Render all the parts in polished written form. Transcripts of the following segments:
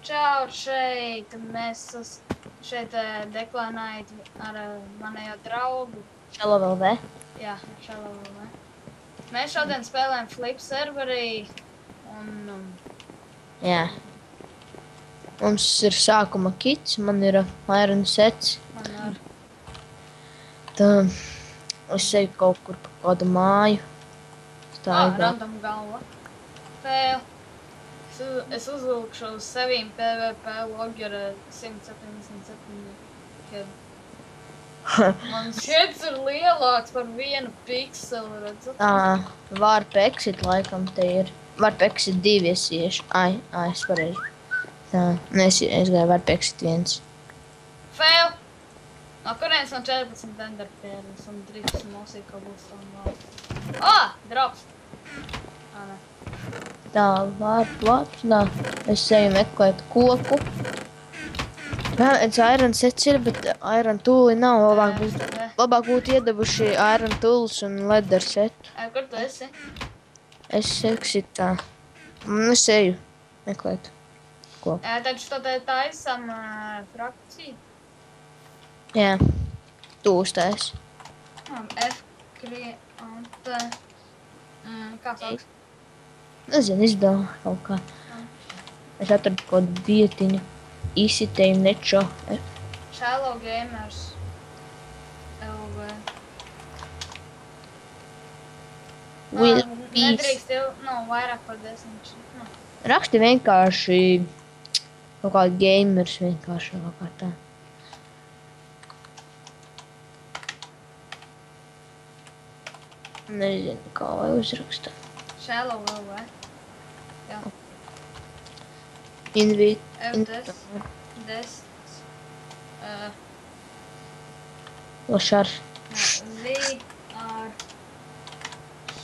Čau, šeit mēs šeit deklanājot ar manējo draugu. Šalavaldē. Jā, šalavaldē. Mēs šodien spēlējam Flip serverī un... Jā. Mums ir sākuma kits, man ir iron sets. Man ar... Tā, es eju kaut kur pa kādu māju. Random galva. Fail. Es uzvilkšu uz sevīm PvP logi ar 177, kad mans šķiets ir lielāks par 1 pikseli, redzat? Warp exit laikam te ir. Warp exit 2 es iešu. Es pareizi. Tā, es gāju Warp exit 1. Fail! No kurienes man 14 enderpearls un 3 mosī cobblestone vēl. Drops! Ne. Tā, vārplatnā. Es eju meklēt koku. Iron sets ir, bet iron tūli nav. Labāk būtu iedevuši iron tools un leather set. Kur tu esi? Es exitā. Es eju meklēt koku. Taču to taisam frakciju. Jā. Tu uztais. F, T. Kā sauc? Nezinu, izdomā kaut kā. Es atradu kaut vietiņu. Īsitēju nečo. Shallow Gamers. LV. Nedrīkst vairāk par 10. Raksti vienkārši kaut kā gamers vienkārši kaut kā tā. Nezinu, kā vai uzraksta. Shallow LV. Jā. Invite. Lošar. We are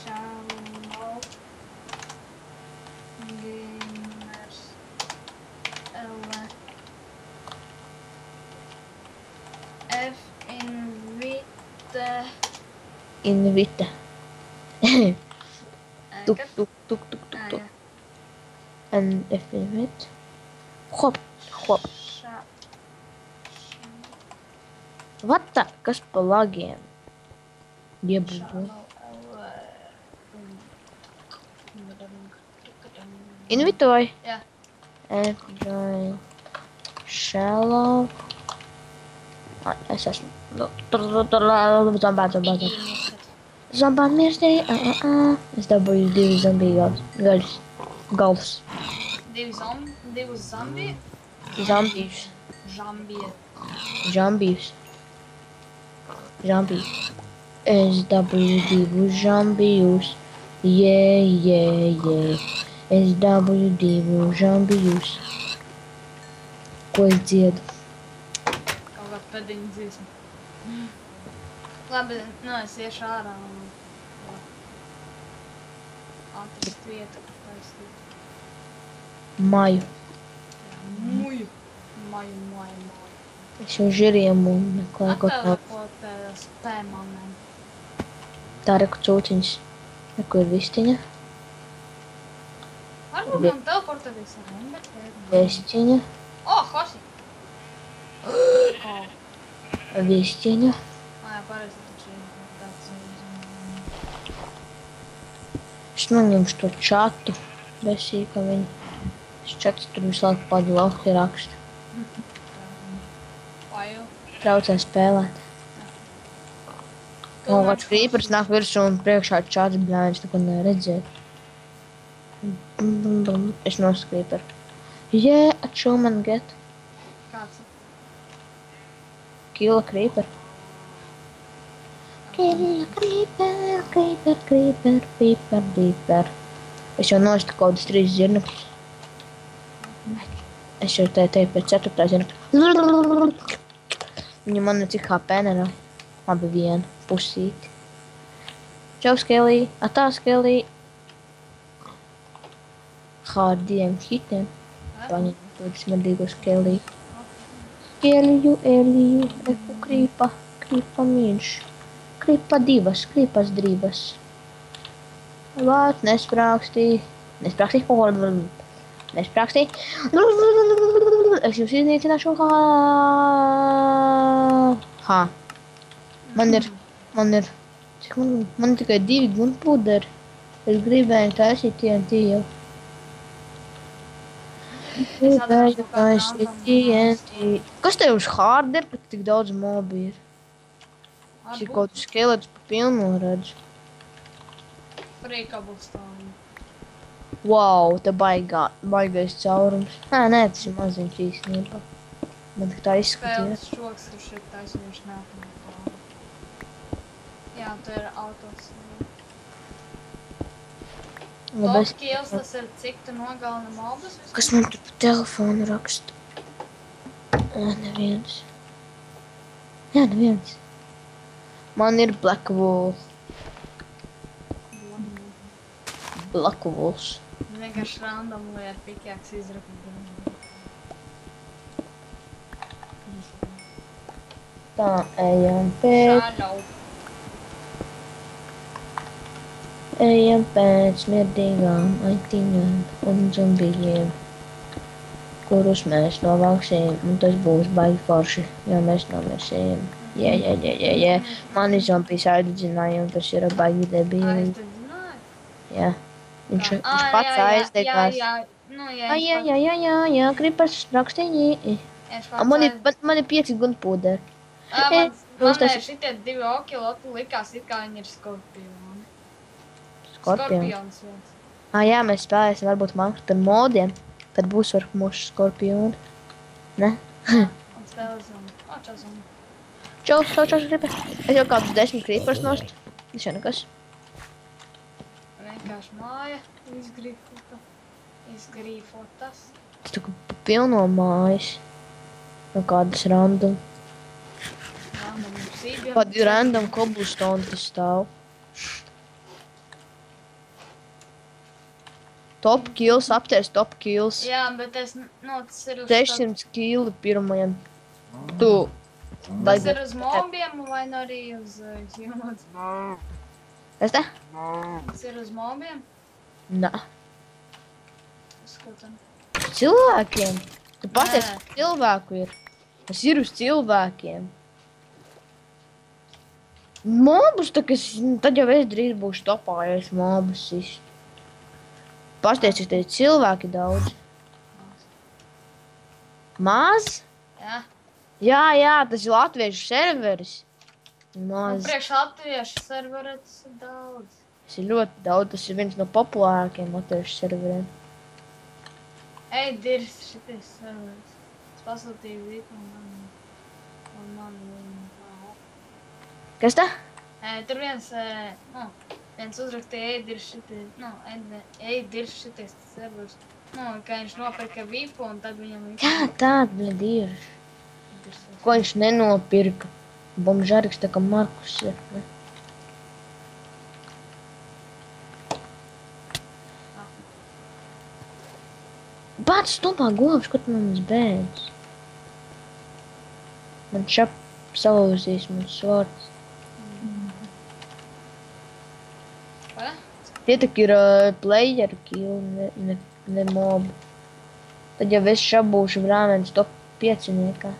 Shallow Gamers LV. F Invite. Tuk. And F invite. Hop. What the? Kas pa lagiem? Jebū. Invitoji? Jā. F-join. Shallow. Es esmu. Zombāt mirstī. Es dabūju 2 zombiju galus. 2 zombiju? Zombijus. Žambijus. Es dabūju 2 žambijus. Jē. Es dabūju 2 žambijus. Ko es dziedu? Kaut kā pēdiņu dzīsmu. Labi, es iešu ārā un atrast vietu, kur taisīt. Maju. Maju. Es jau žiriem un meklēju kaut kā. Atēlēkot spēmanēm. Tā reku cūciņas. Neko ir vistiņa. Varbūt man teleportēties ar enderpearlu. Vistiņa. Hosi! Vistiņa. Jā, pareizi taču ir tāds. Es noņemšu to čatu. Besīju, ka viņi. Es čats tur visu laiku padu lauki raksta. Traucē spēlēt. Un kāds creepers nāk virsū un priekšā čats bļāņas, neko neredzēt. Es nosu creeperu. Yeah, achievement get. Kāds? Kill a creeper. Kill a creeper. Es jau nostu kaut kādus 3 zirnekļus. Es jau teju pēc 4. zirnekļa. Viņa man ne cik HP nerā. Labi, 1 pusīti. Čau, Skelī. Atā, Skelī. Hardiem hitiem. Paņem to smardīgo Skelī. Eliju. Reku krīpa mīļš. Krīpa 2, krīpas drības. Vāt, nesprākstī. Nesprākstī. Es jūs iznīcināšu. Ha. Man ir, cik man ir tikai 2 gunpuderi. Es gribēju taisīt TNT jau. Gribēju taisīt TNT. Kas tev uz hard ir, ka tik daudz mobi ir? Cik kaut skeletus pa pilnu redzu. Frīkabulstāvi. Wow, te baigais caurums. Nē, tas ir maziņš īstenībā. Man tik tā izskatījās. Spēles šoks, kur šeit taisījuši nākamā pāri. Jā, tu ir autos. Top kills, tas ir cik tu nogalina mobus? Kas man tur pa telefonu raksta? Neviens. Jā, neviens. Man ir Black Wool. Black Wools. Vienkārši random, lai ar pikjāks izraktu. Tā, ejam pēc. Shadow. Ejam pēc mirdīgām aitiņām un zombijiem, kurus mēs novāksim, un tas būs baigi forši, jo mēs nomirsim. Jā. Mani zombijas aizdedzināja, un tas ir baigi debīli. Aizdedzināja? Jā. Viņš pats aizdegās. Jā, Kripers rakstīja. Man ir 5 gunpuderi. Man šitie 2 okilotu likās, it kā viņi ir skorpioni. Skorpions viens. Jā, mēs spēlēsim varbūt Minecraft ar modiem. Tad būs varbūt mūsu skorpioni. Ne? Un spēlēsim. Čau, zombi. Čau, Kripers. Es jau kādus 10 Kripers nost. Tas jau nekas. Vienkārši māja izgrīfotas. Tas tā kā pilno mājas. No kādas random. Kādi random cobblestone tas stāv. Top kills, aptēs top kills. Jā, bet tas ir uz 600 kili pirmajam. Tu. Tas ir uz mobiem vai arī uz humans? Kas te? Tas ir uz mobiem? Nā. Skatam. Cilvēkiem. Tu paties, ka cilvēku ir. Tas ir uz cilvēkiem. Mobus, tad jau es drīz būšu topā, ja es mobus istu. Pasties, ka te ir cilvēki daudz. Maz? Jā. Jā, tas ir latviešu serveris. Maz. Priekš latviešu serveri tas ir daudz. Tas ir ļoti daudz, tas ir viens no populārākiem latviešu serveriem. Ej, dirs šitais serveris. Es pasūtīju vitu un man Kas tā? Tur viens uzrakstīja, ej, dirs šitais serveris. Ka viņš nopirka vipu un tad viņam Tāda dirž. Ko viņš nenopirka? Bomžariks tā kā Markus ir, ne? Bāc stumā govs, ko tu man bēdz? Man šap salauzīs man svords. Tie tak ir playeru kill, ne mobu. Tad jau es šabūšu brāmenis top 5-niekā.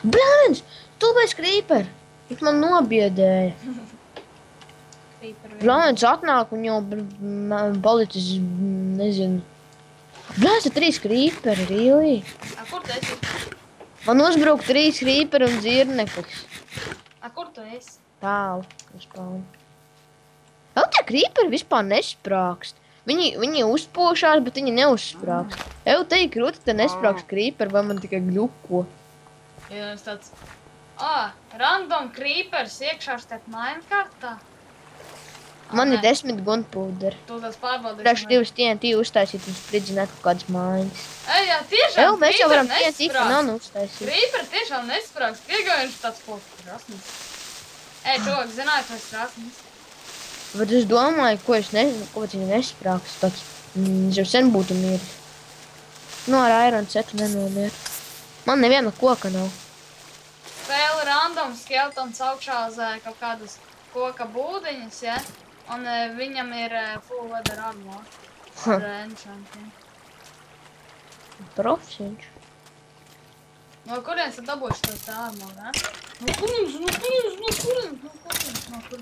Brāmenis! Stulbais creeper! Viņš man nobiedēja. Brāmenis atnāk un jau palicis, nezinu. Brāmenis ir 3 creeperi, really? Kur tu esi? Man uzbruk 3 creeperi un dzirneklis. Kur tu esi? Tālu, uz paunu. Vēl tie creeperi vispār nesprākst. Viņi uzpošās, bet viņi neuzsprākst. Jau te ir krūti, te nesprākst creeperi, vai man tikai gļuko. Jā, es tāds... random creepers iekšā šeit Minecartā. Man ir 10 gunpuderi. Tu tās pārbaudīsi. Priekš 2 TNT uztaisīt un spridzināt kaut kādas mājas. Jā, tiešām mēs jau varam TNT kanānu uztaisīt. Creeper tiešām nesprākst. Piegavienš tāds poks krasnis. Čovak, zināju, ka es krasnis. Bet es domāju, ko es nezinu, ko viņi nesprākst. Tāds, jau sen būtu miris. Ar iron setu nenomier. Man neviena koka nav. Vēl random skeletons augšā uz kaut kādas koka būdiņas, ja? Un viņam ir full leather armor ar enchantiem. Profs viņš. No kurienes tu dabūši to armoru, ne? No kurienes?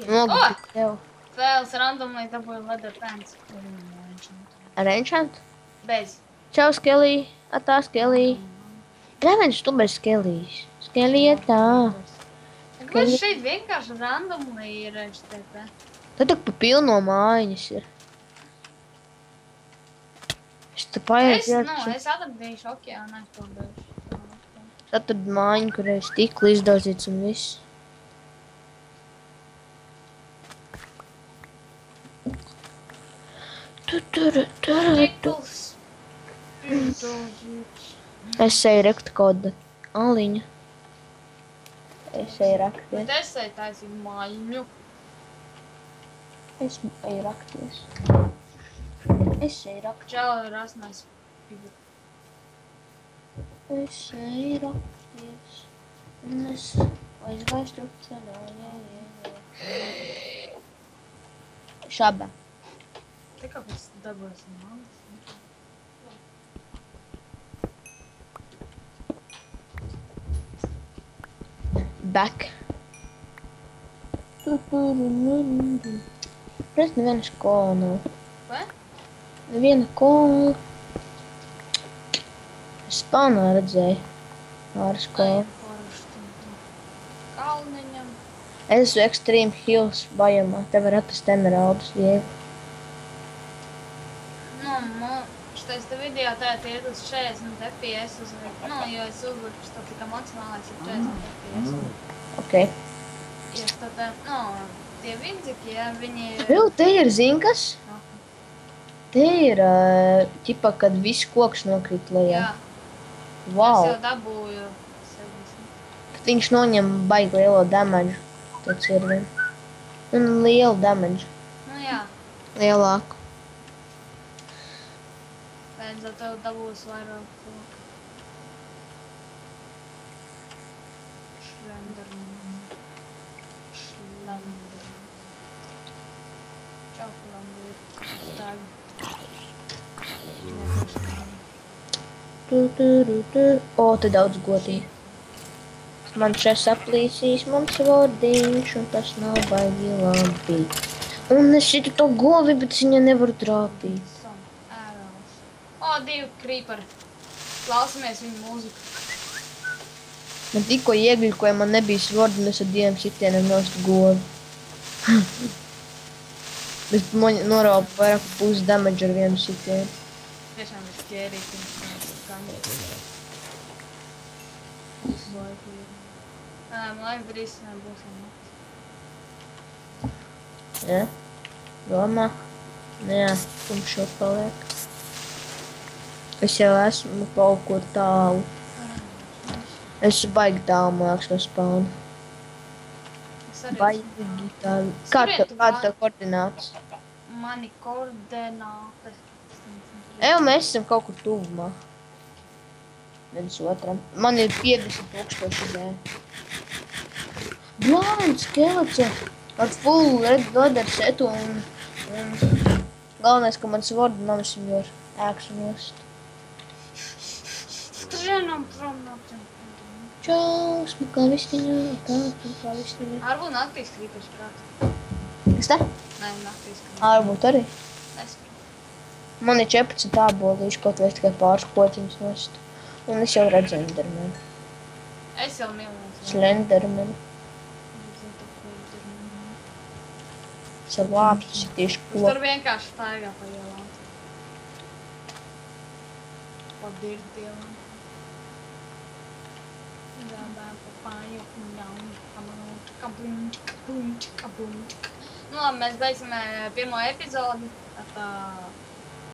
Nogupi tev. Fēls randomly dabūja leather pants. Ar enchant? Bez. Čau, Skelī. Atā, Skelī. Neviens tu bez Skelīs. Skelietā. Kāpēc šeit vienkārši randomly ir HTTP? Tad tak pa pilno mājiņas ir. Es te paiet Es atradīšu okeānu aizpildīšu. Atrad mājiņu, kur ir stikli izdazīts un viss. Stikls. Es eju rekta koda aliņa. Es eju rakties. Bet es eju taisīt maļņu. Es eju rakties. Es eju rakties. Čau, rasnais pibu. Es eju rakties. Un es aizgaistu ceļā. Šaba. Te kāpēc dabūsi malas? Back. Pret neviena skola nav. Vai? Neviena kola. Es spānā redzēju. Āra skola. Kalniņam. Es esmu Extreme Hills bajamā. Te var atrast emeraldus viegli. Šitais te video tagad iet uz 40 FPS jo es uzliku šo tik emocionālais ir 40 FPS. Ok. Jo tad, tie vindziki, viņi ir... Te ir, zin kas? Te ir, ķipa, kad viss koks nokrīt lejā. Jā. Wow. Es jau dabūju 70. Kad viņš noņem baigi lielo damage. Tāds ir vien. Un lielu damage. Jā. Lielāku. Beidzot tev dabūs vairāk koku. O, te daudz godīgi. Man šeit aplīsīs mans vodiņš, un tas nav baigi labi. Un es šitu to govi, bet es viņu nevaru trāpīt. O, 2 creeperi. Klausamies viņu mūziku. Man tikko iegļukoja, man nebija svordi, un es ar 2 sitieniem nostu govi. Bet man noraupa vairāk pusi damage ar 1 sitienu. Tiešām ir skērīgi. Man liekas, drīz nebūs naktis. Ja? Domā? Jā, tumšo paliek. Es jau esmu kaut kur tālu. Es baigi tālu, man liekas, no spawna. Baigi tālu. Kāda tev koordinātas? Mani koordinātas. Mēs esam kaut kur tuvumā. Viens otram. Man ir 50,000 idēja. Blind skelets ar full leather setu un galvenais, ka man svordu nav, es viņu ar ēksu nost. Skrienam prom no tiem. Čau, smukā vistiņā, smukā vistiņā. Varbūt naktīs krīpers prāt. Kas te? Nē, naktīs krīpers. Varbūt arī. Nespēr. Man ir 14 ābolīši, kaut vai tikai pāris kociņus nost. Un es jau redzu Endermanu. Es jau mīlēju. Slendermanu. Es ar lāpstu sitīšu Tur koku. vienkārši staigā pa ielām. Pa dirtiem. Gādā pa pāri, kablunčik. Nu labi, mēs beigsim pirmo epizodi. Tā